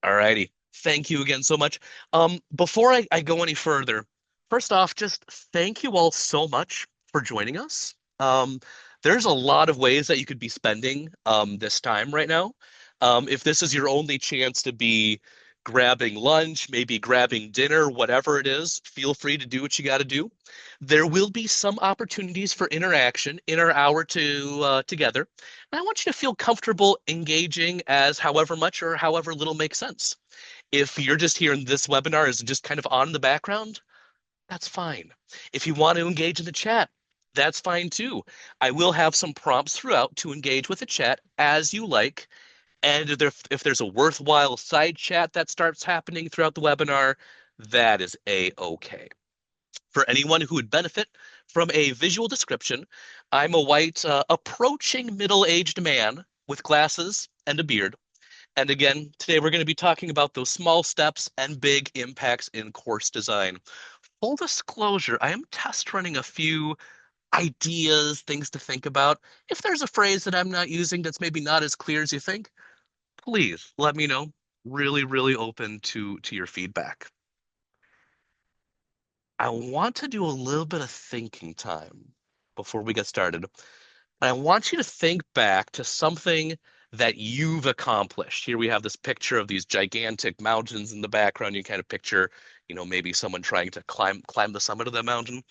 Alrighty. Thank you again so much. Before I go any further, first off, just thank you all so much for joining us. There's a lot of ways that you could be spending this time right now. If this is your only chance to be grabbing lunch, maybe grabbing dinner, whatever it is, feel free to do what you got to do. There will be some opportunities for interaction in our hour together. And I want you to feel comfortable engaging as however much or however little makes sense. If you're just here and this webinar is just kind of on the background, that's fine. If you want to engage in the chat, that's fine too. I will have some prompts throughout to engage with the chat as you like. And if there's a worthwhile side chat that starts happening throughout the webinar, that is a-okay. For anyone who would benefit from a visual description, I'm a white, approaching middle-aged man with glasses and a beard. And again, today we're going to be talking about those small steps and big impacts in course design. Full disclosure, I am test running a few ideas, things to think about. If there's a phrase that I'm not using that's maybe not as clear as you think, please let me know. Really, really open to your feedback. I want to do a little bit of thinking time before we get started. I want you to think back to something that you've accomplished. Here we have this picture of these gigantic mountains in the background. You kind of picture, maybe someone trying to climb the summit of the mountain.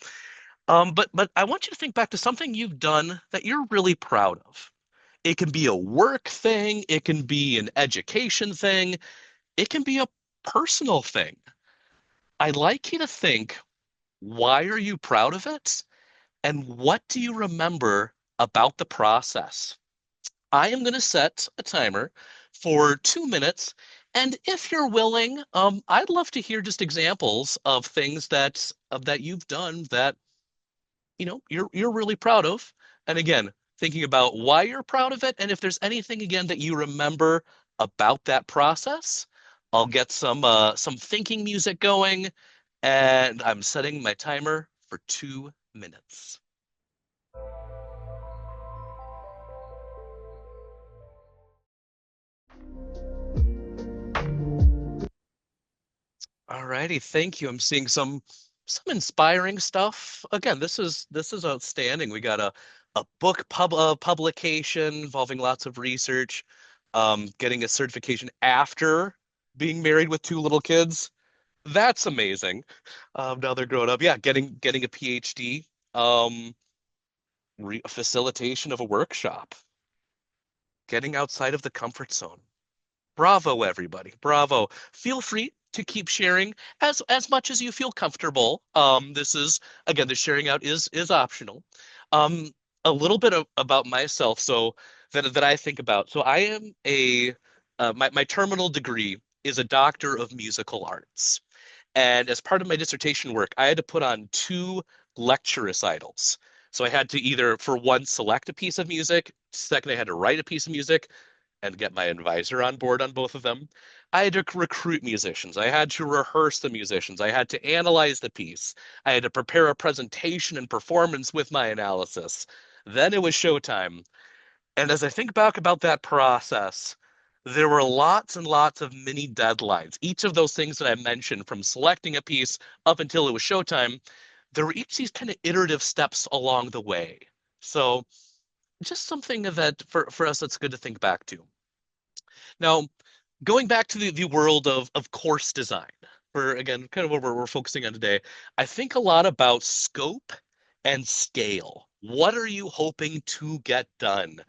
But I want you to think back to something you've done that you're really proud of. It can be a work thing, it can be an education thing, it can be a personal thing. I'd like you to think, why are you proud of it? And what do you remember about the process? I am going to set a timer for 2 minutes. And if you're willing, I'd love to hear just examples of things that you've done that you're really proud of. And again, thinking about why you're proud of it, and if there's anything again that you remember about that process, I'll get some thinking music going, and I'm setting my timer for 2 minutes. Alrighty, thank you. I'm seeing some inspiring stuff. Again, this is outstanding. We got a book publication involving lots of research, getting a certification after being married with two little kids. That's amazing. Now they're grown up. Yeah, getting a PhD, um, facilitation of a workshop, getting outside of the comfort zone. Bravo, everybody. Bravo. Feel free to keep sharing as much as you feel comfortable. This is again, the sharing out is optional. Um, a little bit about myself, so that I think about. So I am my terminal degree is a doctor of musical arts. And as part of my dissertation work, I had to put on two lecture recitals. So I had to either, for one, select a piece of music. Second, I had to write a piece of music and get my advisor on board on both of them. I had to recruit musicians. I had to rehearse the musicians. I had to analyze the piece. I had to prepare a presentation and performance with my analysis. Then it was showtime. And as I think back about that process, there were lots and lots of mini deadlines. Each of those things that I mentioned, from selecting a piece up until it was showtime, there were each these kind of iterative steps along the way. So just something that for us that's good to think back to. Now, going back to the world of course design, for again, kind of what we're focusing on today, I think a lot about scope and scale. What are you hoping to get done?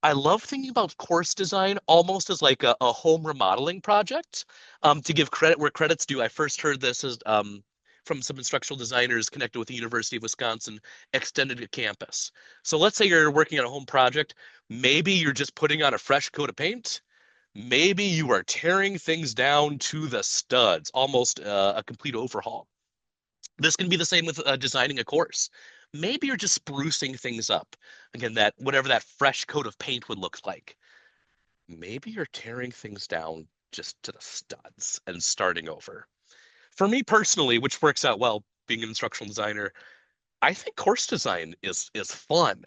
I love thinking about course design almost as like a home remodeling project. To give credit where credit's due, I first heard this as from some instructional designers connected with the University of Wisconsin extended to campus. So let's say you're working on a home project. Maybe you're just putting on a fresh coat of paint. Maybe you are tearing things down to the studs, almost a complete overhaul. This can be the same with designing a course. Maybe you're just sprucing things up. Again, that whatever that fresh coat of paint would look like. Maybe you're tearing things down just to the studs and starting over. For me personally, which works out well being an instructional designer, I think course design is fun.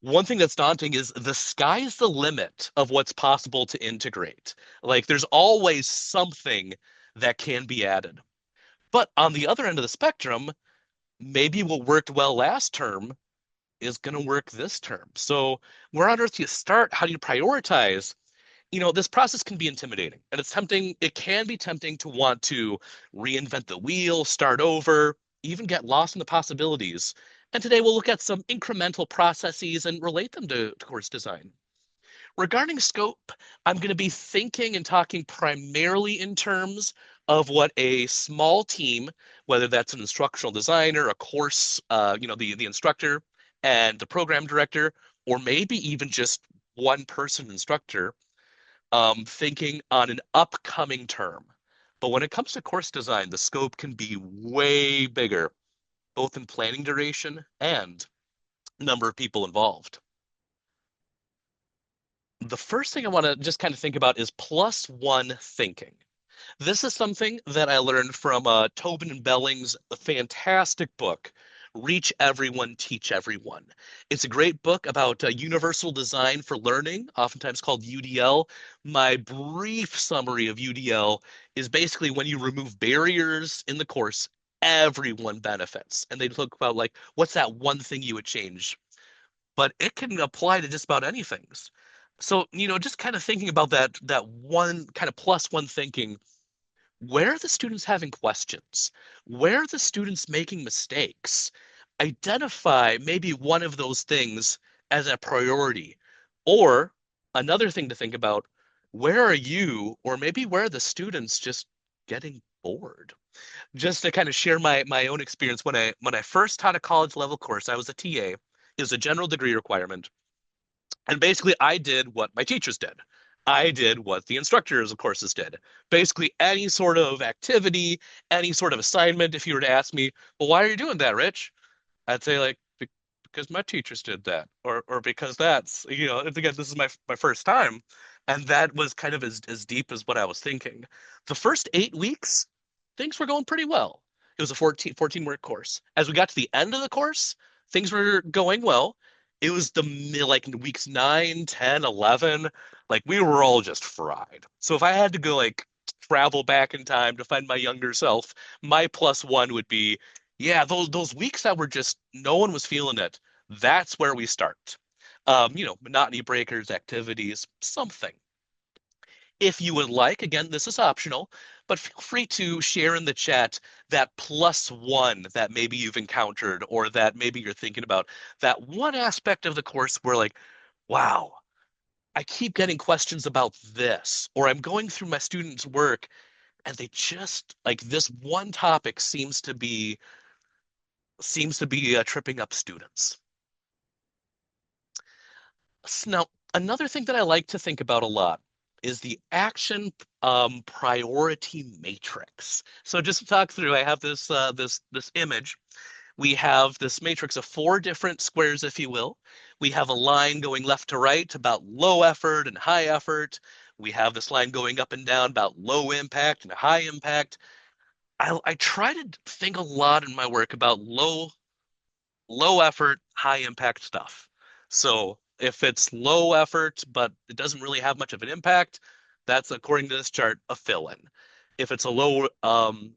One thing that's daunting is the sky's the limit of what's possible to integrate. Like there's always something that can be added. But on the other end of the spectrum, maybe what worked well last term is going to work this term. So where on earth do you start? How do you prioritize? This process can be intimidating and it can be tempting to want to reinvent the wheel, start over, even get lost in the possibilities. And today we'll look at some incremental processes and relate them to course design. Regarding scope, I'm going to be thinking and talking primarily in terms of what a small team, whether that's an instructional designer, a course, the instructor and the program director, or maybe even just one person instructor, thinking on an upcoming term. But when it comes to course design, the scope can be way bigger, both in planning duration and number of people involved. The first thing I want to just kind of think about is plus one thinking. This is something that I learned from Tobin and Belling's fantastic book, Reach Everyone, Teach Everyone. It's a great book about universal design for learning, oftentimes called UDL. My brief summary of UDL is basically when you remove barriers in the course, everyone benefits. And they talk about like, what's that one thing you would change? But it can apply to just about anything. So, just kind of thinking about that one kind of plus one thinking, where are the students having questions? Where are the students making mistakes? Identify maybe one of those things as a priority. Or another thing to think about, where are you, or maybe where are the students just getting bored? Just to kind of share my own experience when I first taught a college level course, I was a TA. It was a general degree requirement. And basically, I did what my teachers did. I did what the instructors of courses did. Basically, any sort of activity, any sort of assignment, if you were to ask me, well, why are you doing that, Rich? I'd say like because my teachers did that, or because that's again this is my first time, and that was kind of as deep as what I was thinking. The first 8 weeks, things were going pretty well. It was a 14 week course. As we got to the end of the course, things were going well. It was like weeks 9, 10, 11, like we were all just fried. So if I had to go like travel back in time to find my younger self, my plus one would be yeah, those weeks that were just no one was feeling it. That's where we start. Monotony breakers, activities, something. If you would like, again, this is optional, but feel free to share in the chat that plus one that maybe you've encountered or that maybe you're thinking about. That one aspect of the course where like, wow, I keep getting questions about this, or I'm going through my students' work and they just like this one topic seems to be tripping up students. Now, another thing that I like to think about a lot is the action priority matrix. So just to talk through, I have this image. We have this matrix of four different squares, if you will. We have a line going left to right about low effort and high effort. We have this line going up and down about low impact and high impact. I try to think a lot in my work about low effort, high impact stuff. So if it's low effort, but it doesn't really have much of an impact, that's according to this chart, a fill-in. If it's a low, I'm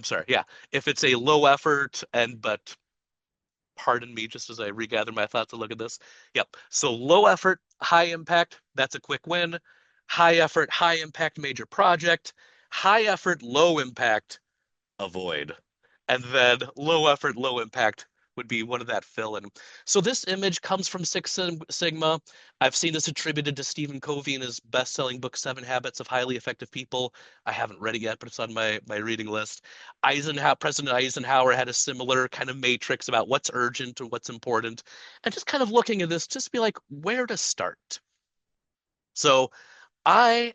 sorry, yeah. If it's a low effort but pardon me, just as I regather my thoughts and look at this. Yep. So low effort, high impact, that's a quick win. High effort, high impact major project. High effort, low impact, avoid. And then low effort, low impact would be one of that fill in. So this image comes from Six Sigma. I've seen this attributed to Stephen Covey in his best-selling book, Seven Habits of Highly Effective People. I haven't read it yet, but it's on my reading list. President Eisenhower had a similar kind of matrix about what's urgent or what's important. And just kind of looking at this, just be like, where to start? So I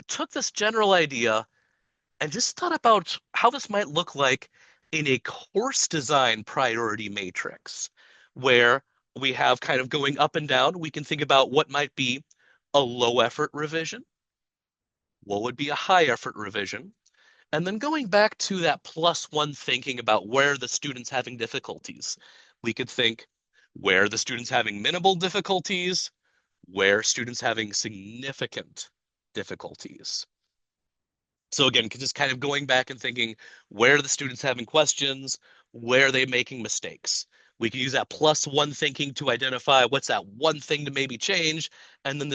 took this general idea and just thought about how this might look like in a course design priority matrix, where we have kind of going up and down. We can think about what might be a low effort revision, what would be a high effort revision, and then going back to that plus one thinking about where the student's having difficulties. We could think, where the student's having minimal difficulties, where students having significant difficulties. So again, just kind of going back and thinking, where are the students having questions? Where are they making mistakes? We can use that plus one thinking to identify what's that one thing to maybe change, and then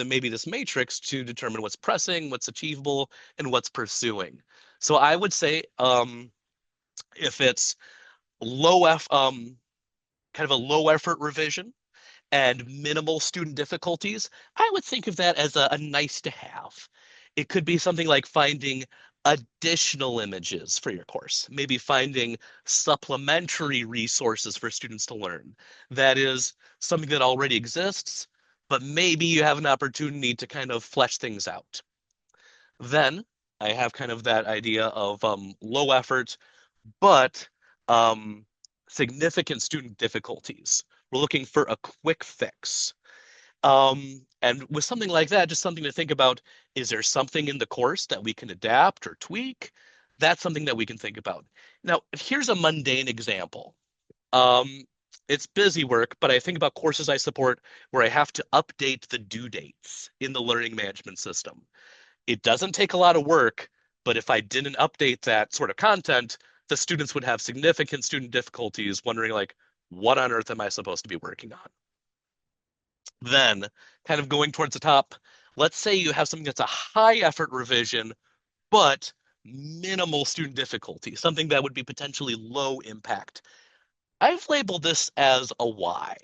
maybe this matrix to determine what's pressing, what's achievable, and what's pursuing. So I would say if it's low F kind of a low effort revision and minimal student difficulties, I would think of that as a nice to have. It could be something like finding additional images for your course, maybe finding supplementary resources for students to learn. That is something that already exists, but maybe you have an opportunity to kind of flesh things out. Then I have kind of that idea of low effort, but um, significant student difficulties. We're looking for a quick fix. And with something like that, just something to think about, is there something in the course that we can adapt or tweak? That's something that we can think about. Now, here's a mundane example. Um, it's busy work, but I think about courses I support where I have to update the due dates in the learning management system. It doesn't take a lot of work, but if I didn't update that sort of content, the students would have significant student difficulties wondering like, what on earth am I supposed to be working on? Then, kind of going towards the top, let's say you have something that's a high effort revision, but minimal student difficulty, something that would be potentially low impact. I've labeled this as a Y.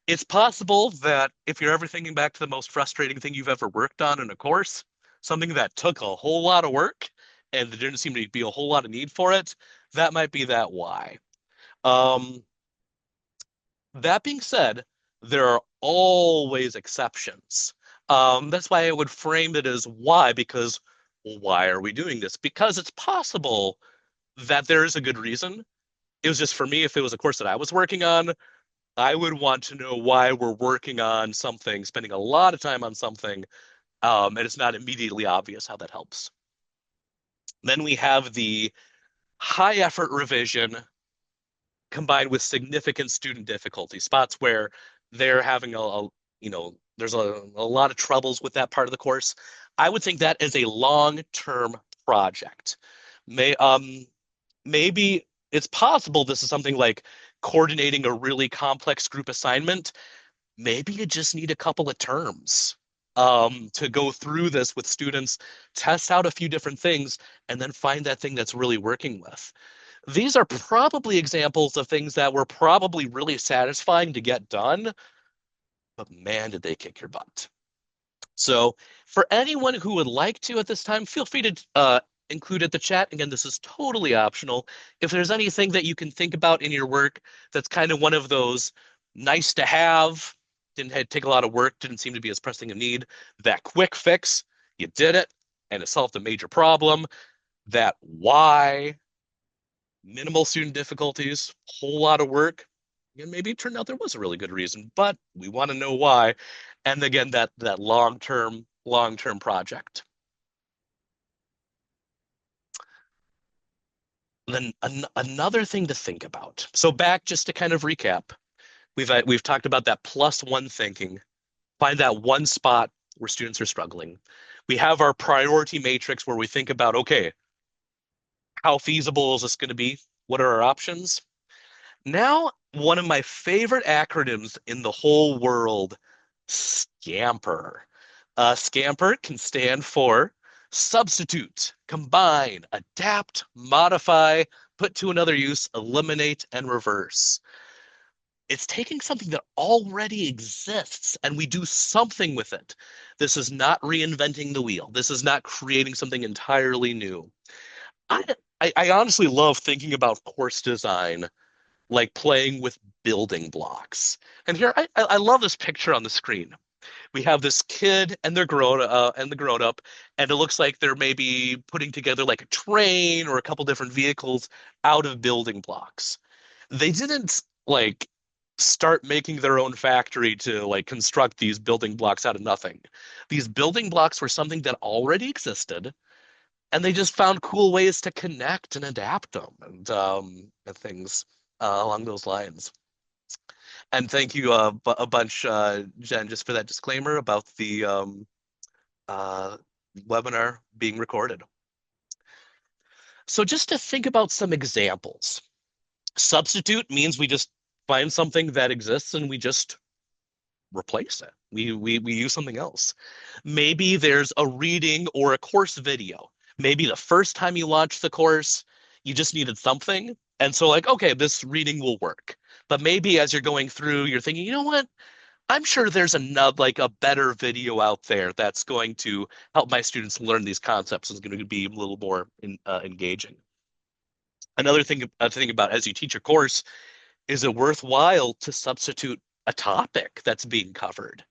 It's possible that if you're ever thinking back to the most frustrating thing you've ever worked on in a course, something that took a whole lot of work and there didn't seem to be a whole lot of need for it, that might be that Y. Um, that being said, there are always exceptions. That's why I would frame it as why, because well, why are we doing this? Because it's possible that there is a good reason. It was just for me, if it was a course that I was working on, I would want to know why we're working on something, spending a lot of time on something, and it's not immediately obvious how that helps. Then we have the high effort revision combined with significant student difficulty, spots where they're having there's a lot of troubles with that part of the course. I would think that is a long-term project. May maybe it's possible this is something like coordinating a really complex group assignment. Maybe you just need a couple of terms to go through this with students, test out a few different things, and then find that thing that's really working with. These are probably examples of things that were probably really satisfying to get done, but man, did they kick your butt. So, for anyone who would like to at this time, feel free to include at the chat. Again, this is totally optional. If there's anything that you can think about in your work that's kind of one of those nice to have, didn't take a lot of work, didn't seem to be as pressing a need, that quick fix, you did it, and it solved a major problem, that why minimal student difficulties, whole lot of work. And maybe it turned out there was a really good reason, but we want to know why. And again, that long-term project. Then another thing to think about. So back just to kind of recap, we've talked about that plus one thinking. Find that one spot where students are struggling. We have our priority matrix where we think about, okay, how feasible is this going to be? What are our options? Now, one of my favorite acronyms in the whole world, SCAMPER. SCAMPER can stand for substitute, combine, adapt, modify, put to another use, eliminate, and reverse. It's taking something that already exists and we do something with it. This is not reinventing the wheel. This is not creating something entirely new. I, I honestly love thinking about course design like playing with building blocks. And here, I love this picture on the screen. We have this kid and the grown up, and it looks like they're maybe putting together like a train or a couple different vehicles out of building blocks. They didn't like start making their own factory to like construct these building blocks out of nothing. These building blocks were something that already existed, and they just found cool ways to connect and adapt them and things along those lines. And thank you a bunch, Jen, just for that disclaimer about the uh, webinar being recorded. So just to think about some examples. Substitute means we just find something that exists and we just replace it. We use something else. Maybe there's a reading or a course video. Maybe the first time you launched the course, you just needed something. And so like, okay, this reading will work. But maybe as you're going through, you're thinking, you know what? I'm sure there's another like a better video out there that's going to help my students learn these concepts and is going to be a little more engaging. Another thing to think about as you teach a course, is it worthwhile to substitute a topic that's being covered?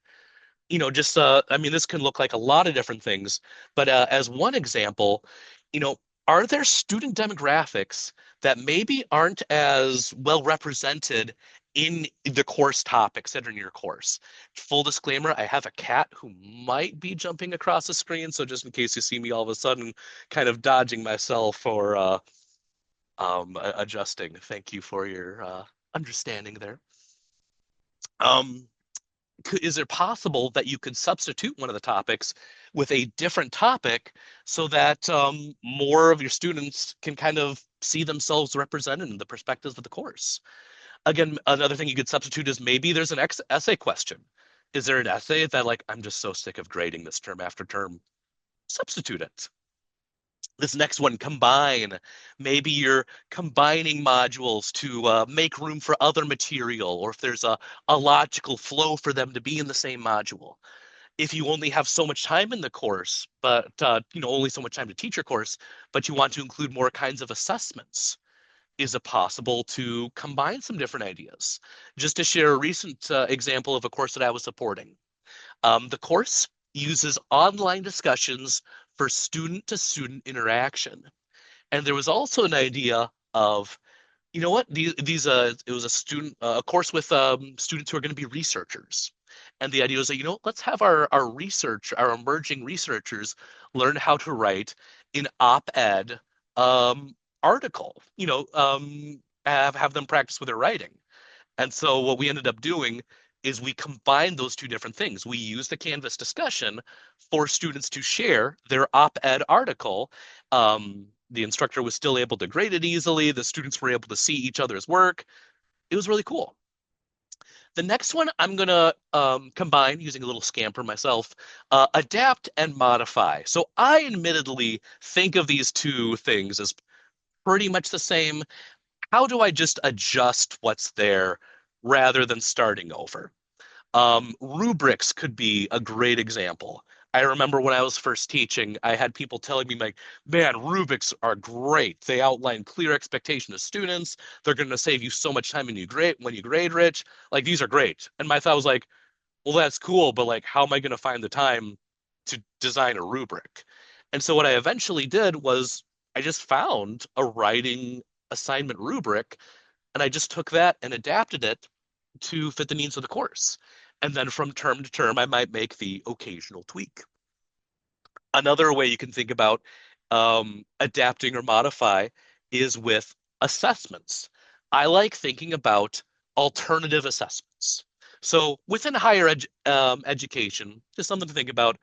Just I mean, this can look like a lot of different things, but as one example, you know, are there student demographics that maybe aren't as well represented in the course topics that are in your course? Full disclaimer, I have a cat who might be jumping across the screen, so just in case you see me all of a sudden kind of dodging myself or adjusting, thank you for your understanding there. Um, is it possible that you could substitute one of the topics with a different topic so that more of your students can kind of see themselves represented in the perspectives of the course? Again, another thing you could substitute is maybe there's an essay question. Is there an essay that like, I'm just so sick of grading this term after term? Substitute it. This next one, combine. Maybe you're combining modules to make room for other material, or if there's a logical flow for them to be in the same module. If you only have so much time in the course, but only so much time to teach your course, but you want to include more kinds of assessments, is it possible to combine some different ideas? Just to share a recent example of a course that I was supporting. The course uses online discussions for student-to-student interaction. And there was also an idea of, you know what, these it was a course with students who are going to be researchers. And the idea was that, let's have our emerging researchers learn how to write an op-ed article, have them practice with their writing. And so what we ended up doing is we combined those two different things. We used the Canvas discussion for students to share their op-ed article. The instructor was still able to grade it easily. The students were able to see each other's work. It was really cool. The next one I'm going to combine using a little scamper myself, adapt and modify. So I admittedly think of these two things as pretty much the same. How do I just adjust what's there rather than starting over? Rubrics could be a great example. I remember when I was first teaching, I had people telling me like, man, rubrics are great. They outline clear expectation of students. They're going to save you so much time when you grade, Rich. Like these are great. And my thought was like, well, that's cool, but like, how am I going to find the time to design a rubric? And so what I eventually did was I just found a writing assignment rubric and I just took that and adapted it to fit the needs of the course. And then from term to term, I might make the occasional tweak. Another way you can think about adapting or modify is with assessments. I like thinking about alternative assessments. So within higher education, just something to think about,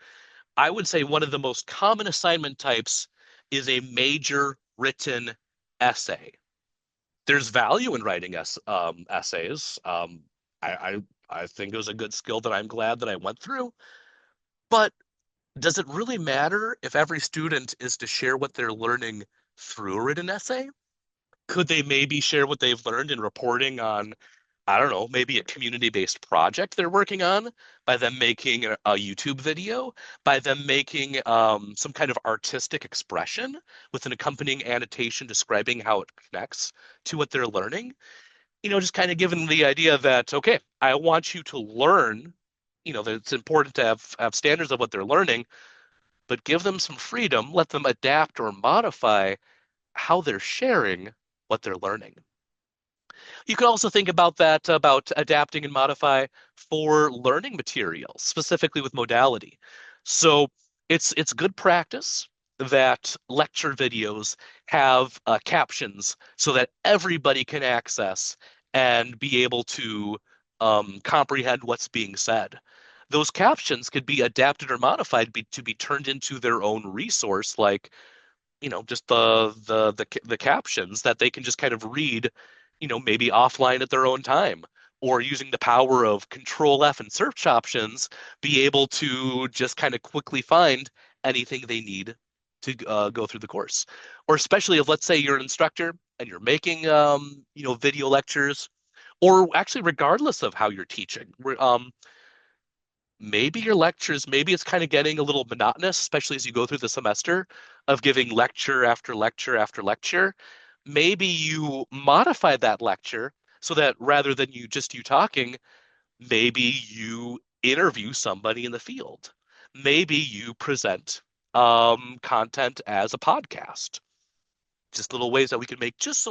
I would say one of the most common assignment types is a major written essay. There's value in writing essays. I think it was a good skill that I'm glad that I went through. But does it really matter if every student is to share what they're learning through a written essay? Could they maybe share what they've learned in reporting on, I don't know, maybe a community-based project they're working on by them making a YouTube video, by them making some kind of artistic expression with an accompanying annotation describing how it connects to what they're learning? Just kind of given the idea that, okay, I want you to learn, that it's important to have standards of what they're learning, but give them some freedom, let them adapt or modify how they're sharing what they're learning. You can also think about that, about adapting and modify for learning materials, specifically with modality. So it's good practice that lecture videos have captions so that everybody can access and be able to comprehend what's being said. Those captions could be adapted or modified to be turned into their own resource, like just the captions that they can just kind of read, maybe offline at their own time, or using the power of Control F and search options, be able to just kind of quickly find anything they need to go through the course. Or especially if, let's say, you're an instructor and you're making, video lectures, or actually, regardless of how you're teaching, maybe your lectures, maybe it's kind of getting a little monotonous, especially as you go through the semester of giving lecture after lecture after lecture. Maybe you modify that lecture so that rather than you talking, maybe you interview somebody in the field. Maybe you present content as a podcast. Just little ways that we can make just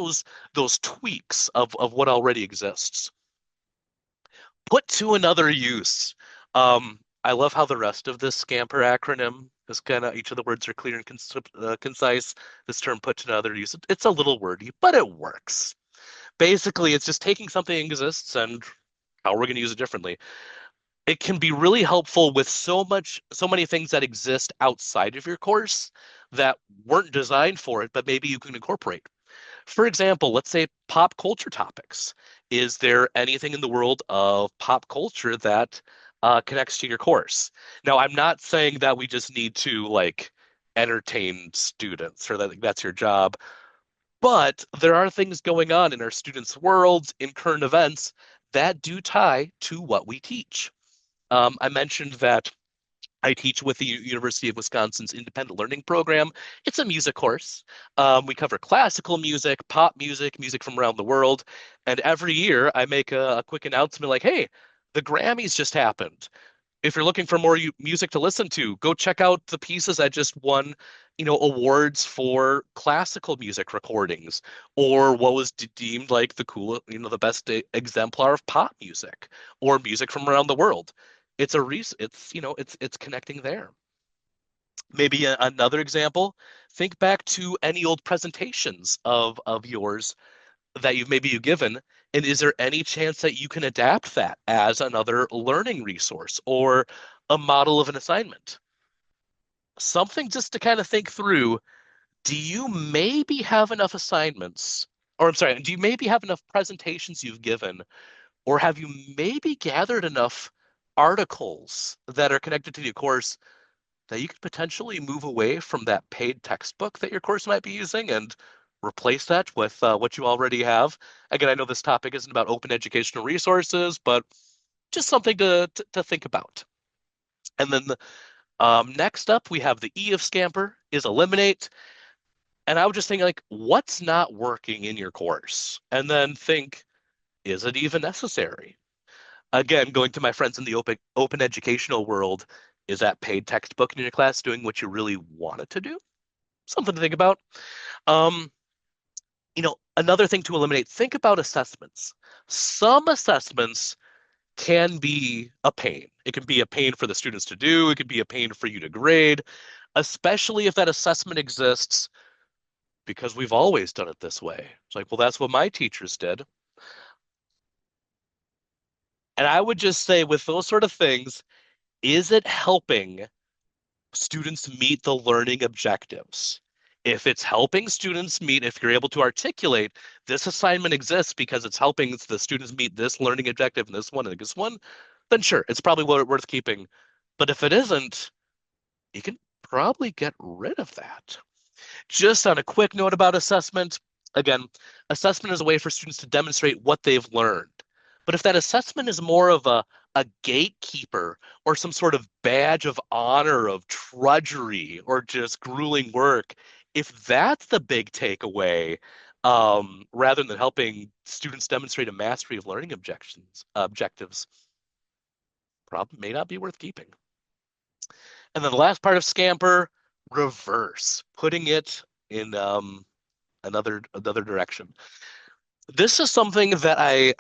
those tweaks of what already exists. Put to another use. I love how the rest of this Scamper acronym is kind of each of the words are clear and concise. This term put to another use. It's a little wordy, but it works. Basically, it's just taking something that exists and how we're going to use it differently. It can be really helpful with so many things that exist outside of your course that weren't designed for it, but maybe you can incorporate. For example, let's say pop culture topics. Is there anything in the world of pop culture that connects to your course? Now, I'm not saying that we just need to like entertain students or that that's your job, but there are things going on in our students' worlds, in current events that do tie to what we teach. I mentioned that I teach with the University of Wisconsin's Independent Learning Program. It's a music course. We cover classical music, pop music, music from around the world. And every year I make a quick announcement like, hey, the Grammys just happened. If you're looking for more music to listen to, go check out the pieces that just won, awards for classical music recordings, or what was deemed like the cool, the best exemplar of pop music or music from around the world. It's a reason. It's connecting there. Maybe another example. Think back to any old presentations of yours that you've given, and is there any chance that you can adapt that as another learning resource or a model of an assignment? Something just to kind of think through. Do you maybe have enough assignments, or I'm sorry, do you maybe have enough presentations you've given, or have you maybe gathered enough articles that are connected to the course that you could potentially move away from that paid textbook that your course might be using and replace that with what you already have? Again, I know this topic isn't about open educational resources, but just something to think about. And then next up, we have the E of Scamper is eliminate. And I would just think like, what's not working in your course? And then think, is it even necessary? Again, going to my friends in the open educational world, is that paid textbook in your class doing what you really want it to do? Something to think about. Um, Another thing to eliminate, think about assessments. Some assessments can be a pain. It can be a pain for the students to do. It could be a pain for you to grade, especially if that assessment exists because we've always done it this way. It's like, well, that's what my teachers did. And I would just say with those sort of things, is it helping students meet the learning objectives? If it's helping students meet, if you're able to articulate this assignment exists because it's helping the students meet this learning objective and this one, then sure, it's probably worth keeping. But if it isn't, you can probably get rid of that. Just on a quick note about assessment, again, assessment is a way for students to demonstrate what they've learned. But if that assessment is more of a gatekeeper or some sort of badge of honor of drudgery or just grueling work, if that's the big takeaway, rather than helping students demonstrate a mastery of learning objectives, probably may not be worth keeping. And then the last part of Scamper, reverse, putting it in another direction. This is something that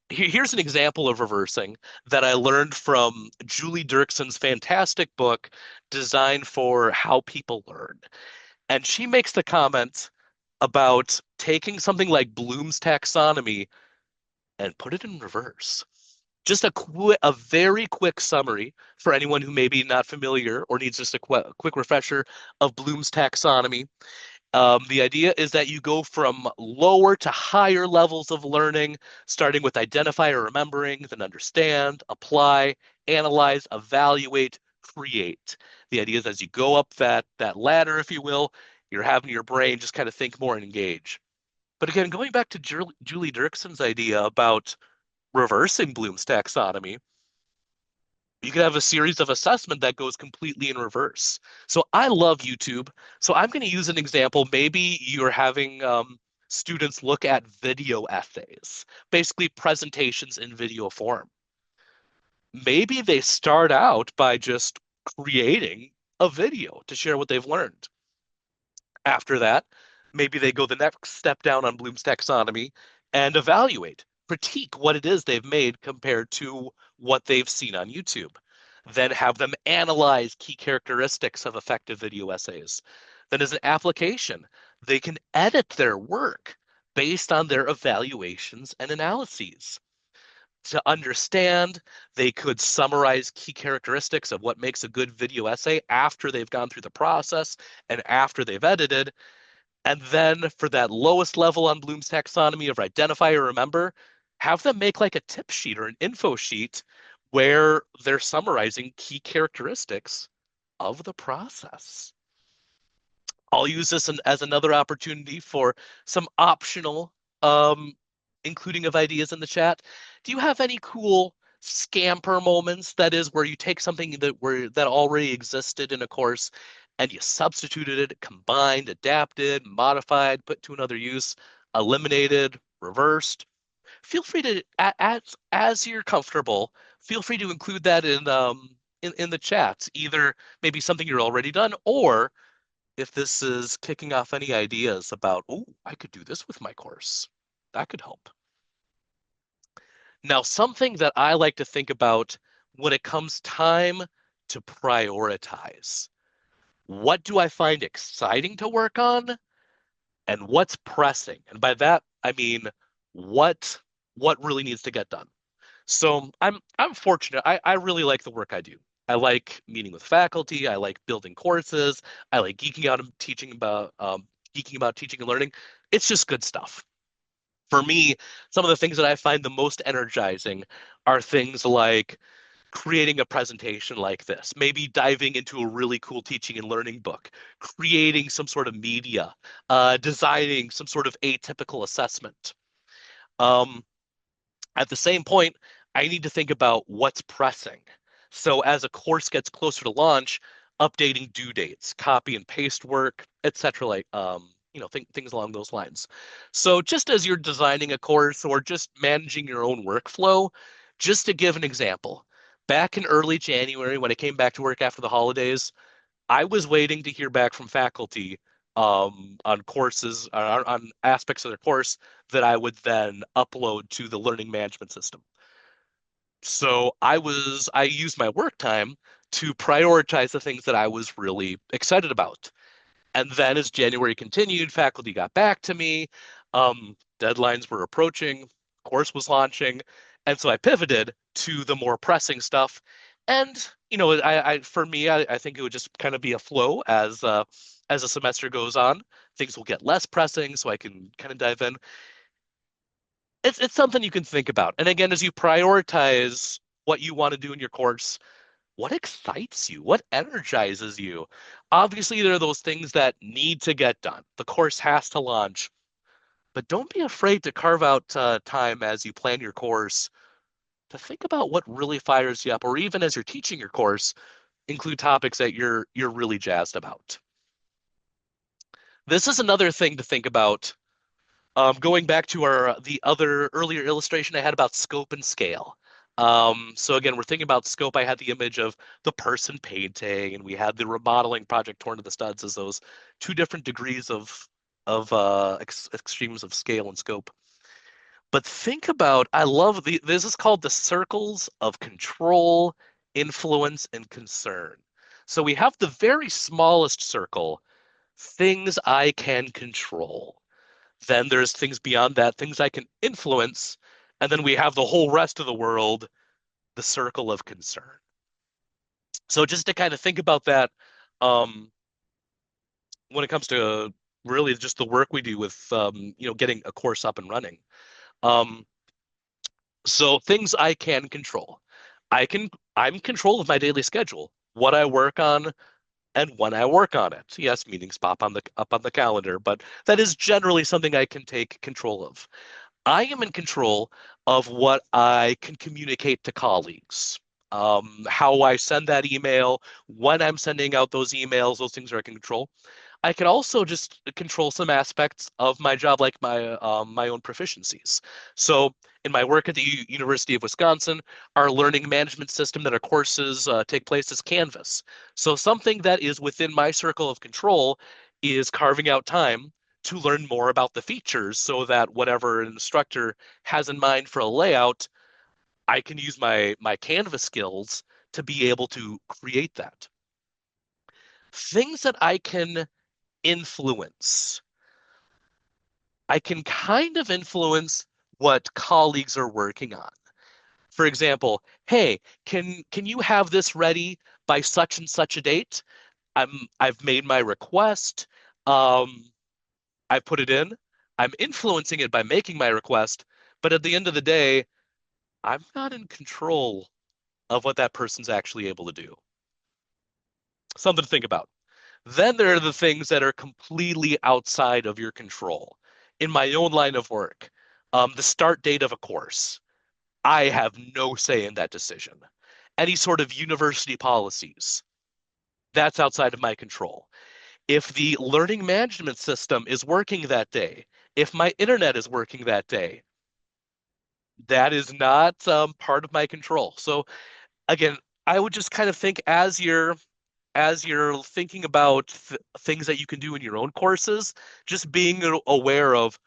here's an example of reversing that I learned from Julie Dirkson's fantastic book, Designed for How People Learn. And she makes the comment about taking something like Bloom's taxonomy and put it in reverse. Just a very quick summary for anyone who may be not familiar or needs just a quick refresher of Bloom's taxonomy. The idea is that you go from lower to higher levels of learning, starting with identify or remembering, then understand, apply, analyze, evaluate, create. The idea is as you go up that ladder, if you will, you're having your brain just kind of think more and engage. But again, going back to Julie Dirkson's idea about reversing Bloom's taxonomy, you could have a series of assessment that goes completely in reverse. So I love YouTube. So I'm going to use an example. Maybe you're having students look at video essays, basically presentations in video form. Maybe they start out by just creating a video to share what they've learned. After that, maybe they go the next step down on Bloom's taxonomy and evaluate, critique what it is they've made compared to what they've seen on YouTube. Then have them analyze key characteristics of effective video essays. Then, as an application, they can edit their work based on their evaluations and analyses. To understand, they could summarize key characteristics of what makes a good video essay after they've gone through the process and after they've edited. And then for that lowest level on Bloom's taxonomy of identify or remember, have them make like a tip sheet or an info sheet where they're summarizing key characteristics of the process. I'll use this as another opportunity for some optional um, including of ideas in the chat. Do you have any cool scamper moments? That is where you take something that already existed in a course and you substituted it, combined, adapted, modified, put to another use, eliminated, reversed. Feel free to, as you're comfortable, feel free to include that in the chat. Either maybe something you're already done, or if this is kicking off any ideas about, oh, I could do this with my course. That could help. Now, something that I like to think about when it comes time to prioritize. What do I find exciting to work on and what's pressing? And by that, I mean what what really needs to get done. So I'm fortunate. I really like the work I do. I like meeting with faculty. I like building courses. I like geeking about teaching and learning. It's just good stuff. For me, some of the things that I find the most energizing are things like creating a presentation like this, maybe diving into a really cool teaching and learning book, creating some sort of media, designing some sort of atypical assessment. Um, at the same point, I need to think about what's pressing. So as a course gets closer to launch, updating due dates, copy and paste work, etc. Like things along those lines. So just as you're designing a course or just managing your own workflow, just to give an example, back in early January when I came back to work after the holidays, I was waiting to hear back from faculty on courses on aspects of their course that I would then upload to the learning management system. So I used my work time to prioritize the things that I was really excited about. And then as January continued, faculty got back to me. Deadlines were approaching, course was launching, and so I pivoted to the more pressing stuff. And for me, I think it would just kind of be a flow as the semester goes on. Things will get less pressing, so I can kind of dive in. It's something you can think about. And again, as you prioritize what you want to do in your course, what excites you? What energizes you? Obviously, there are those things that need to get done. The course has to launch, but don't be afraid to carve out time as you plan your course to think about what really fires you up, or even as you're teaching your course, include topics that you're really jazzed about. This is another thing to think about. Going back to the other earlier illustration I had about scope and scale. So again, we're thinking about scope. I had the image of the person painting, and we had the remodeling project torn to the studs as those two different degrees of extremes of scale and scope. But think about, I love this is called the circles of control, influence, and concern. So we have the very smallest circle, things I can control. Then there's things beyond that, things I can influence. And then we have the whole rest of the world, the circle of concern. So just to kind of think about that, um, when it comes to really just the work we do with getting a course up and running. Um, so things I can control. I'm in control of my daily schedule, what I work on and when I work on it. Yes, meetings pop on the up on the calendar, but that is generally something I can take control of. I am in control of what I can communicate to colleagues. How I send that email, when I'm sending out those emails, those things are I can control. I can also just control some aspects of my job, like my own proficiencies. So, in my work at the University of Wisconsin, our learning management system that our courses take place is Canvas. So, something that is within my circle of control is carving out time to learn more about the features, so that whatever an instructor has in mind for a layout, I can use my Canvas skills to be able to create that. Things that I can influence. I can kind of influence what colleagues are working on. For example, hey, can you have this ready by such and such a date? I've made my request. Um, I put it in. I'm influencing it by making my request, but at the end of the day, I'm not in control of what that person's actually able to do. Something to think about. Then there are the things that are completely outside of your control. In my own line of work, the start date of a course, I have no say in that decision. Any sort of university policies, that's outside of my control. If the learning management system is working that day, if my internet is working that day, that is not part of my control. So again, I would just kind of think as you're thinking about things that you can do in your own courses, just being aware of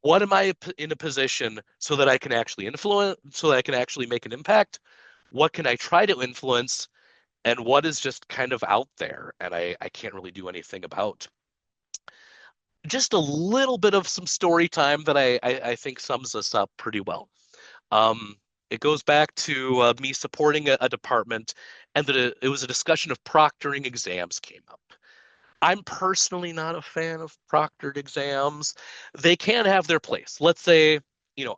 what am I in a position so that I can actually influence, so that I can actually make an impact? What can I try to influence? And what is just kind of out there and I can't really do anything about? Just a little bit of some story time that I think sums us up pretty well. Um, it goes back to me supporting a department, and that it was a discussion of proctoring exams came up. I'm personally not a fan of proctored exams. They can have their place. Let's say,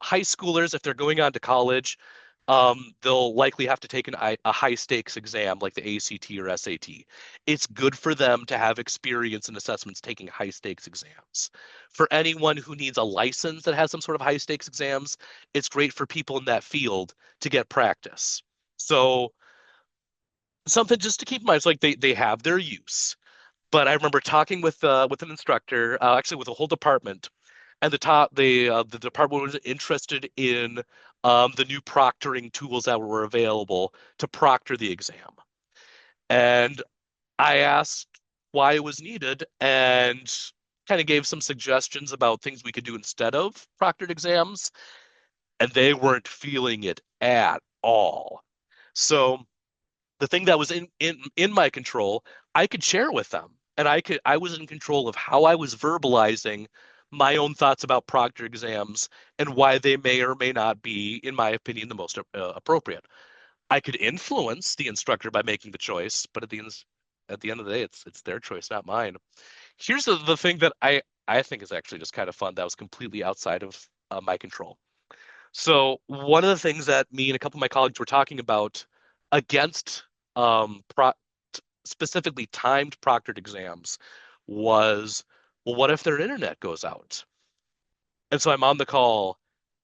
high schoolers, if they're going on to college, they'll likely have to take a high stakes exam like the ACT or SAT. It's good for them to have experience in assessments taking high stakes exams. For anyone who needs a license that has some sort of high stakes exams, it's great for people in that field to get practice. So something just to keep in mind, it's like they have their use. But I remember talking with an instructor, actually with a whole department, and the department was interested in the new proctoring tools that were available to proctor the exam. And I asked why it was needed and kind of gave some suggestions about things we could do instead of proctored exams, and they weren't feeling it at all. So the thing that was in my control, I could share with them. And I was in control of how I was verbalizing my own thoughts about proctor exams and why they may or may not be, in my opinion, the most appropriate. I could influence the instructor by making the choice, but at the end of the day, it's their choice, not mine. Here's the thing that I think is actually just kind of fun that was completely outside of my control. So one of the things that me and a couple of my colleagues were talking about against pro specifically timed proctored exams was, well, what if their internet goes out? And so I'm on the call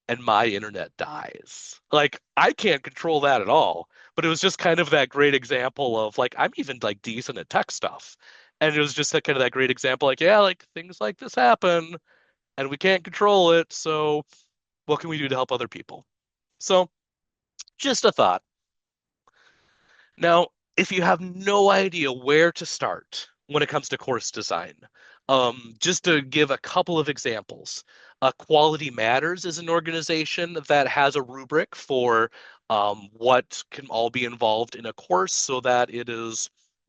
and my internet dies. Like I can't control that at all. But it was just kind of that great example of like I'm even like decent at tech stuff. And it was just that kind of that great example, like, yeah, like things like this happen and we can't control it. So what can we do to help other people? So just a thought. Now, if you have no idea where to start when it comes to course design, just to give a couple of examples, Quality Matters is an organization that has a rubric for what can all be involved in a course so that it is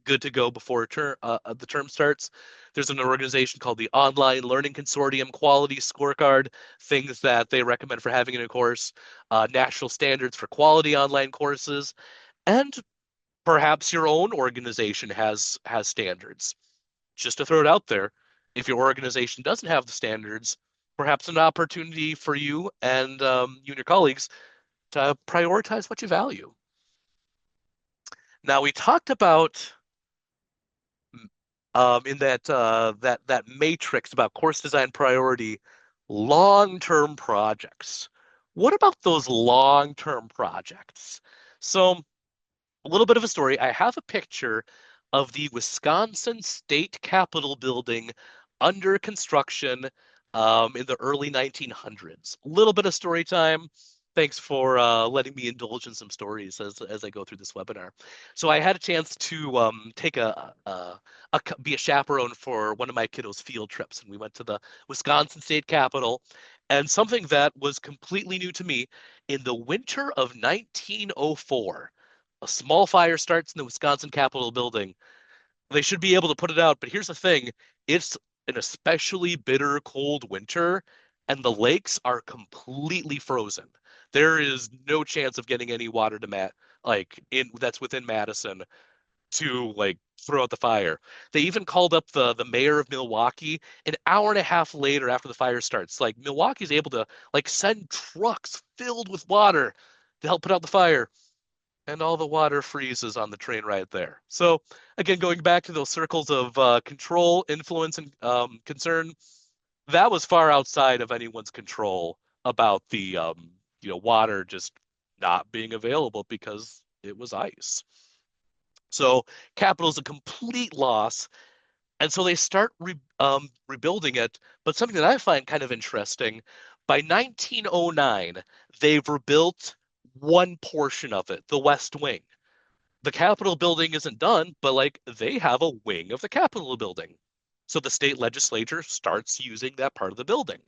good to go before the term starts. There's an organization called the Online Learning Consortium Quality Scorecard, things that they recommend for having in a course, national standards for quality online courses, and perhaps your own organization has standards. Just to throw it out there, if your organization doesn't have the standards, perhaps an opportunity for you and you and your colleagues to prioritize what you value. Now, we talked about in that matrix about course design priority, long-term projects. What about those long-term projects? So, a little bit of a story. I have a picture of the Wisconsin State Capitol building under construction in the early 1900s. A little bit of story time. Thanks for letting me indulge in some stories as I go through this webinar. So I had a chance to take be a chaperone for one of my kiddos' field trips, and we went to the Wisconsin State Capitol. And something that was completely new to me, in the winter of 1904, a small fire starts in the Wisconsin Capitol building. They should be able to put it out, but here's the thing. It's an especially bitter cold winter, and the lakes are completely frozen. There is no chance of getting any water to like in that's within Madison to like throw out the fire. They even called up the mayor of Milwaukee an hour and a half later after the fire starts. Like Milwaukee's able to like send trucks filled with water to help put out the fire, and all the water freezes on the train right there. So again, going back to those circles of control, influence, and concern, that was far outside of anyone's control about the water just not being available because it was ice. So capital is a complete loss, and so they start rebuilding it. But something that I find kind of interesting, by 1909, they've rebuilt one portion of it, the West Wing. The Capitol building isn't done, but like they have a wing of the Capitol building. So the state legislature starts using that part of the building.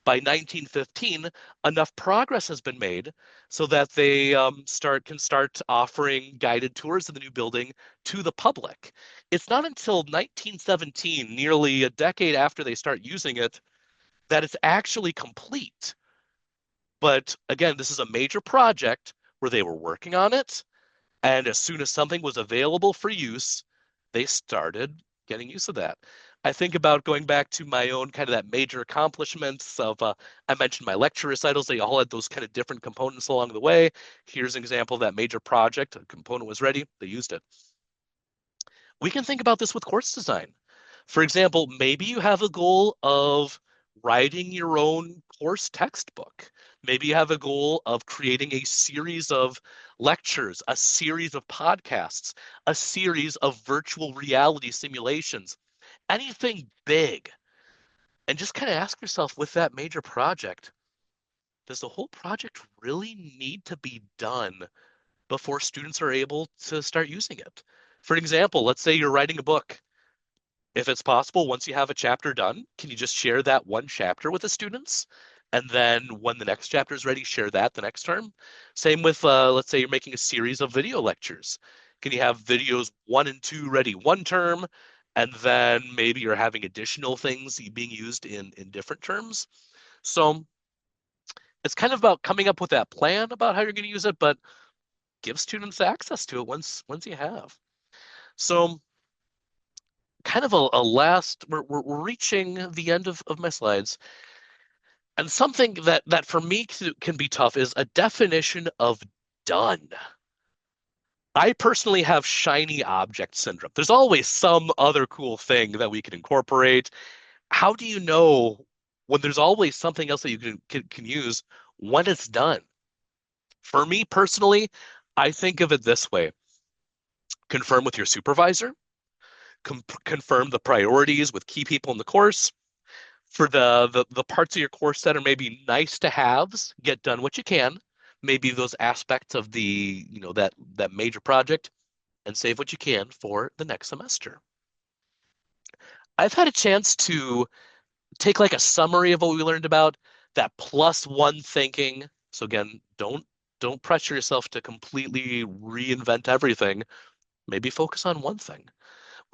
By 1915, enough progress has been made so that they can start offering guided tours of the new building to the public. It's not until 1917, nearly a decade after they start using it, that it's actually complete. But again, this is a major project where they were working on it, and as soon as something was available for use, they started getting use of that. I think about going back to my own kind of that major accomplishments of, I mentioned my lecture recitals. They all had those kind of different components along the way. Here's an example of that major project. A component was ready. They used it. We can think about this with course design. For example, maybe you have a goal of writing your own course textbook. Maybe you have a goal of creating a series of lectures, a series of podcasts, a series of virtual reality simulations, anything big. And just kind of ask yourself with that major project, does the whole project really need to be done before students are able to start using it? For example, let's say you're writing a book. If it's possible, once you have a chapter done, can you just share that one chapter with the students? And then when the next chapter is ready, share that the next term. Same with, let's say you're making a series of video lectures. Can you have videos 1 and 2 ready one term, and then maybe you're having additional things being used in different terms? So it's kind of about coming up with that plan about how you're going to use it, but give students access to it once you have. So kind of a last, we're reaching the end of my slides. And something that for me can be tough is a definition of done. I personally have shiny object syndrome. There's always some other cool thing that we can incorporate. How do you know when there's always something else that you can use when it's done? For me personally, I think of it this way. Confirm with your supervisor, confirm the priorities with key people in the course. For the parts of your course that are maybe nice to haves, get done what you can. Maybe those aspects of that major project, and save what you can for the next semester. I've had a chance to take like a summary of what we learned about that +1 thinking. So again, don't pressure yourself to completely reinvent everything. maybe focus on one thing.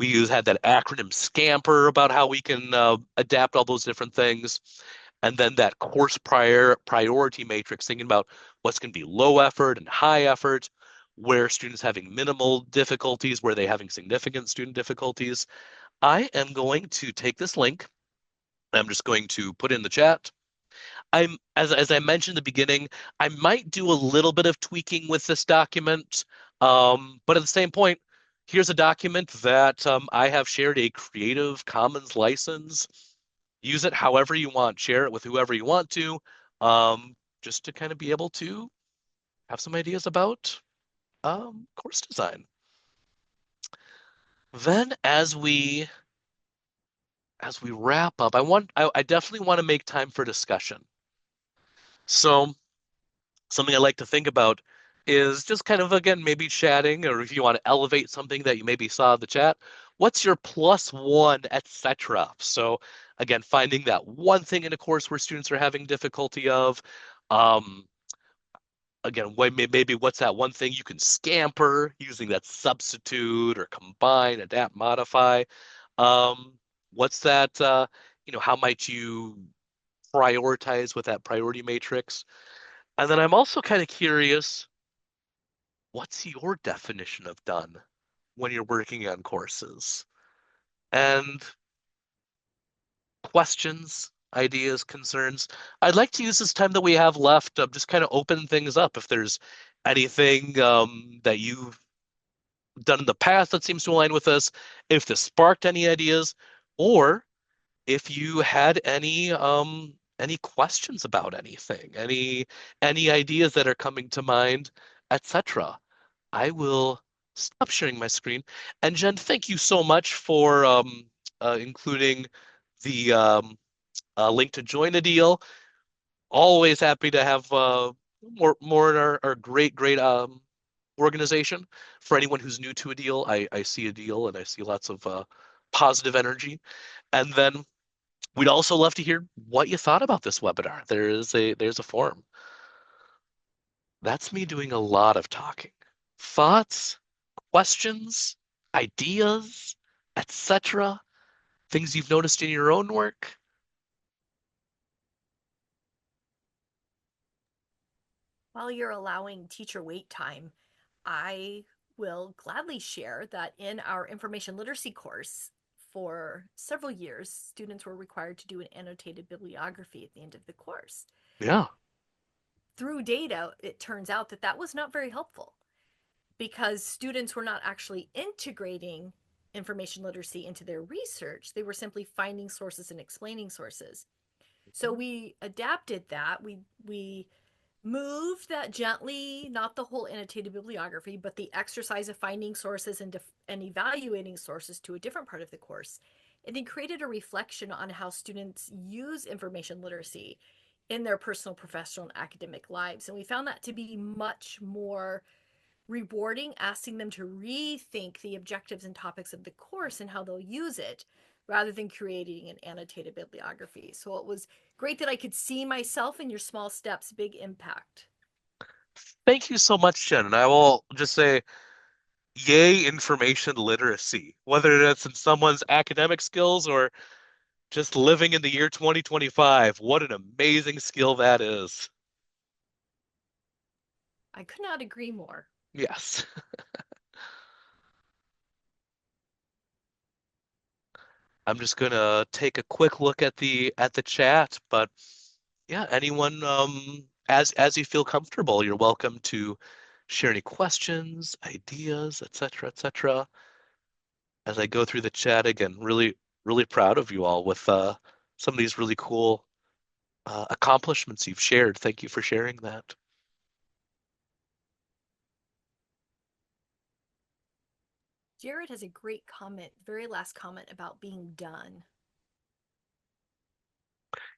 Had that acronym SCAMPER about how we can adapt all those different things. And then that course priority matrix, thinking about what's going to be low effort and high effort, where students having minimal difficulties, where they having significant student difficulties. I am going to take this link. I'm just going to put in the chat. As I mentioned at the beginning, I might do a little bit of tweaking with this document, but at the same point, here's a document that I have shared a Creative Commons license. Use it however you want, share it with whoever you want to, just to kind of be able to have some ideas about course design. Then, as we wrap up, I definitely want to make time for discussion. So something I like to think about is just kind of, again, maybe chatting, or if you want to elevate something that you maybe saw in the chat, what's your plus one, etc. So again, finding that one thing in a course where students are having difficulty of, um, again, maybe what's that one thing you can scamper using that substitute or combine, adapt, modify. Um, what's that, how might you prioritize with that priority matrix? And then I'm also kind of curious, what's your definition of done when you're working on courses? And questions, ideas, concerns. I'd like to use this time that we have left to just kind of open things up. If there's anything that you've done in the past that seems to align with us, if this sparked any ideas, or if you had any questions about anything, any ideas that are coming to mind, etc. I will stop sharing my screen. And Jen, thank you so much for including the link to join ADEIL. Always happy to have more in our great organization. For anyone who's new to ADEIL, I see ADEIL and I see lots of positive energy. And then we'd also love to hear what you thought about this webinar. There's a forum. That's me doing a lot of talking. Thoughts, questions, ideas, etc. Things you've noticed in your own work. While you're allowing teacher wait time, I will gladly share that in our information literacy course, for several years, students were required to do an annotated bibliography at the end of the course. Yeah. Through data, it turns out that that was not very helpful because students were not actually integrating information literacy into their research. They were simply finding sources and explaining sources. So we adapted that. We moved that gently, not the whole annotated bibliography, but the exercise of finding sources and evaluating sources to a different part of the course. And then created a reflection on how students use information literacy in their personal, professional, and academic lives. And we found that to be much more rewarding, asking them to rethink the objectives and topics of the course and how they'll use it rather than creating an annotated bibliography. So it was great that I could see myself in your small steps, big impact. Thank you so much, Jen. And I will just say, yay, information literacy, whether that's in someone's academic skills or just living in the year 2025. What an amazing skill that is. I could not agree more. Yes. I'm just gonna take a quick look at the chat, but yeah, anyone as you feel comfortable, you're welcome to share any questions, ideas, etc., etc. As I go through the chat again, really proud of you all with some of these really cool accomplishments you've shared. Thank you for sharing that. Jared has a great comment, very last comment about being done.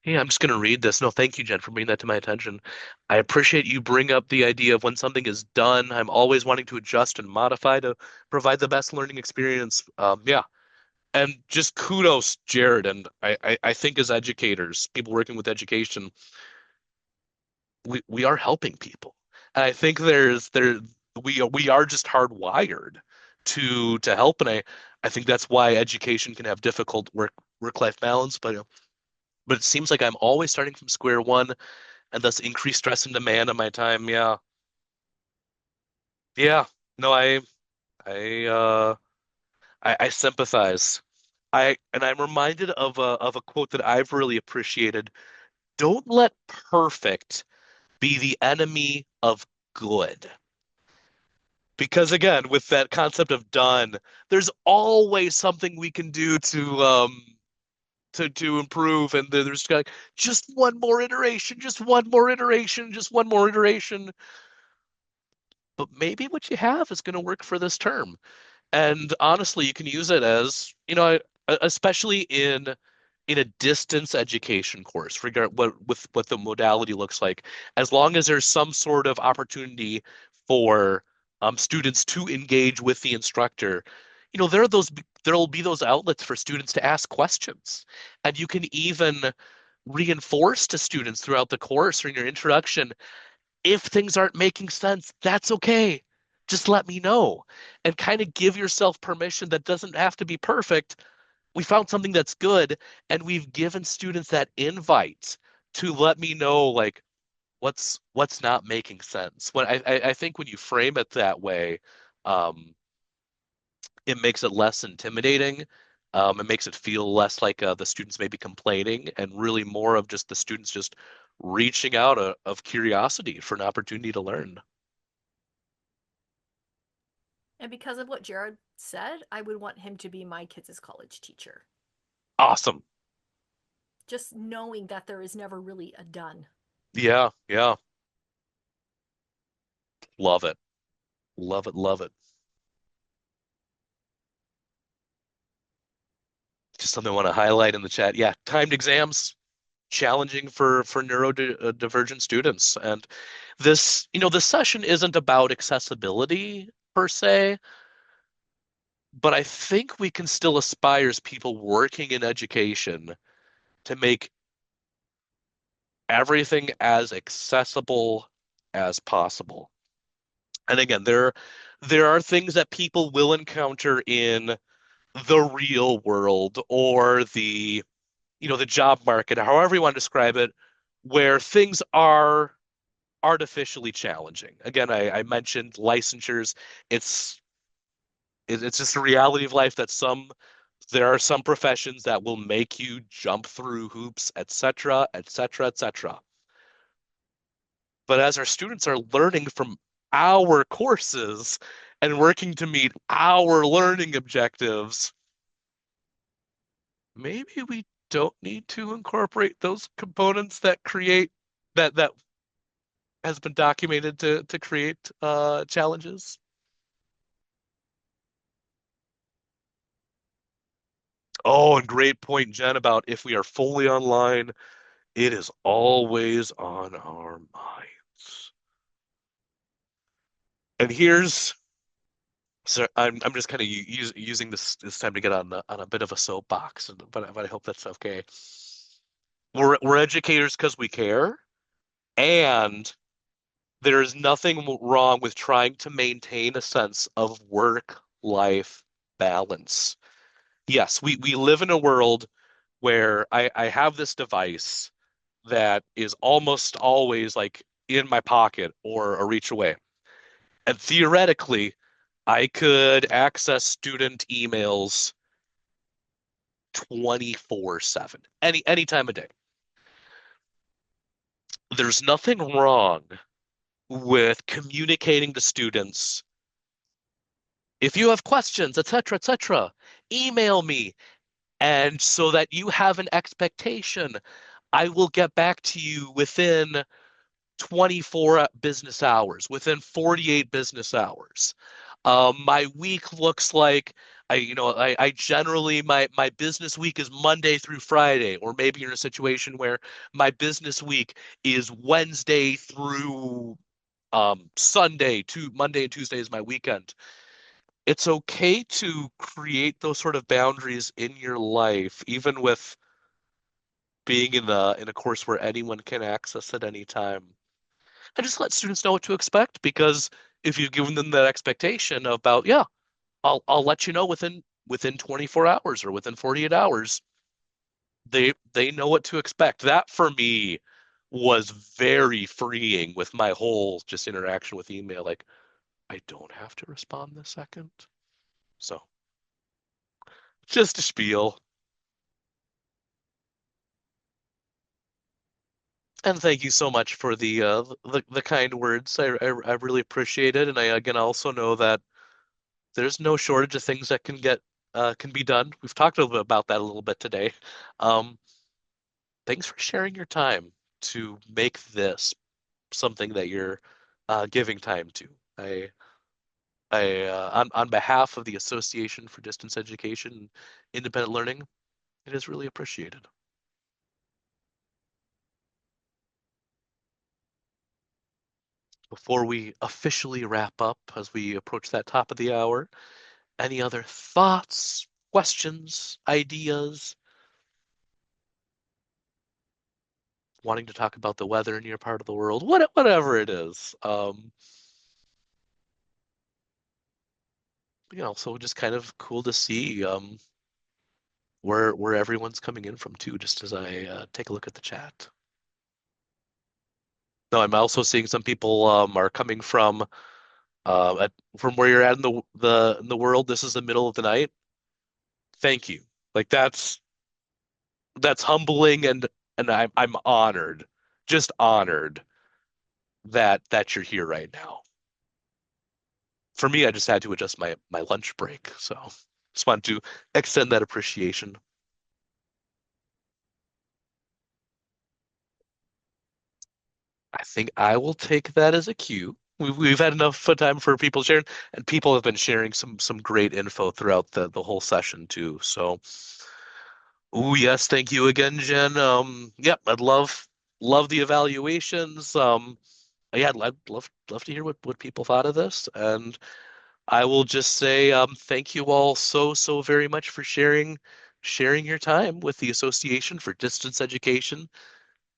Hey, I'm just going to read this. No, thank you, Jen, for bringing that to my attention. I appreciate you bring up the idea of when something is done, I'm always wanting to adjust and modify to provide the best learning experience. Yeah. And just kudos, Jared. And I think as educators, people working with education, we are helping people. And I think we are just hardwired to help. And I think that's why education can have difficult work-life balance. But it seems like I'm always starting from square one, and thus increased stress and demand on my time. Yeah, yeah. No, I I sympathize. I'm reminded of a quote that I've really appreciated. Don't let perfect be the enemy of good. Because again, with that concept of done, there's always something we can do to improve, and there's like just one more iteration, just one more iteration, just one more iteration. But maybe what you have is going to work for this term. And honestly, you can use it as, especially in a distance education course, regard what the modality looks like, as long as there's some sort of opportunity for students to engage with the instructor, there'll be those outlets for students to ask questions. And you can even reinforce to students throughout the course or in your introduction, if things aren't making sense, that's okay. Just let me know and kind of give yourself permission that doesn't have to be perfect. We found something that's good, and we've given students that invite to let me know like what's not making sense. When I think when you frame it that way, um, it makes it less intimidating. It makes it feel less like the students may be complaining, and really more of just the students just reaching out of curiosity for an opportunity to learn. And because of what Jared said, I would want him to be my kids' college teacher. Awesome. Just knowing that there is never really a done. Yeah, yeah. Love it. Love it, love it. Just something I want to highlight in the chat. Yeah, timed exams, challenging for neurodivergent students. And this session isn't about accessibility per se, but I think we can still aspire as people working in education to make everything as accessible as possible. And again, there are things that people will encounter in the real world or the job market, however you want to describe it, where things are artificially challenging. Again, I mentioned licensures. It's it's just a reality of life that there are some professions that will make you jump through hoops, etc., etc., etc. But as our students are learning from our courses and working to meet our learning objectives, maybe we don't need to incorporate those components that has been documented to create challenges. Oh, and great point, Jen, about if we are fully online, it is always on our minds. And here's so I'm just kind of using this time to get on a bit of a soapbox, but I hope that's okay. We're educators because we care, and there is nothing wrong with trying to maintain a sense of work-life balance. Yes, we live in a world where I have this device that is almost always like in my pocket or a reach away. And theoretically, I could access student emails 24/7, any time of day. There's nothing wrong with communicating to students. If you have questions, etc., email me. And so that you have an expectation, I will get back to you within 24 business hours, within 48 business hours. My week looks like I generally my business week is Monday through Friday, or maybe you're in a situation where my business week is Wednesday through Sunday to Monday and Tuesday is my weekend. It's okay to create those sort of boundaries in your life, even with being in a course where anyone can access at any time. And just let students know what to expect, because if you've given them that expectation about, yeah, I'll let you know within 24 hours or within 48 hours. They know what to expect. That for me was very freeing with my whole just interaction with email. Like, I don't have to respond this second. So just a spiel. And thank you so much for the kind words. I really appreciate it. And I again also know that there's no shortage of things that can be done. We've talked a little bit about that a little bit today. Um, Thanks for sharing your time to make this something that you're giving time to. On behalf of the Association for Distance Education and Independent Learning, it is really appreciated. Before we officially wrap up, as we approach that top of the hour, any other thoughts, questions, ideas, wanting to talk about the weather in your part of the world, whatever it is. So just kind of cool to see where everyone's coming in from too, just as I take a look at the chat. No, I'm also seeing some people are coming from where you're at in the world. This is the middle of the night. Thank you. Like that's humbling and I'm honored, just honored that you're here right now. For me, I just had to adjust my lunch break, so just want to extend that appreciation. I think I will take that as a cue. We've had enough time for people sharing, and people have been sharing some great info throughout the whole session too. So, oh yes, thank you again, Jen. Yep, I'd love the evaluations. Yeah, I'd love to hear what people thought of this, and I will just say thank you all so very much for sharing your time with the Association for Distance Education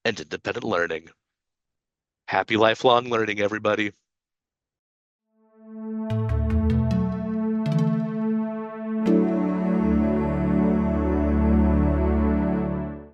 and Independent Learning. Happy lifelong learning, everybody.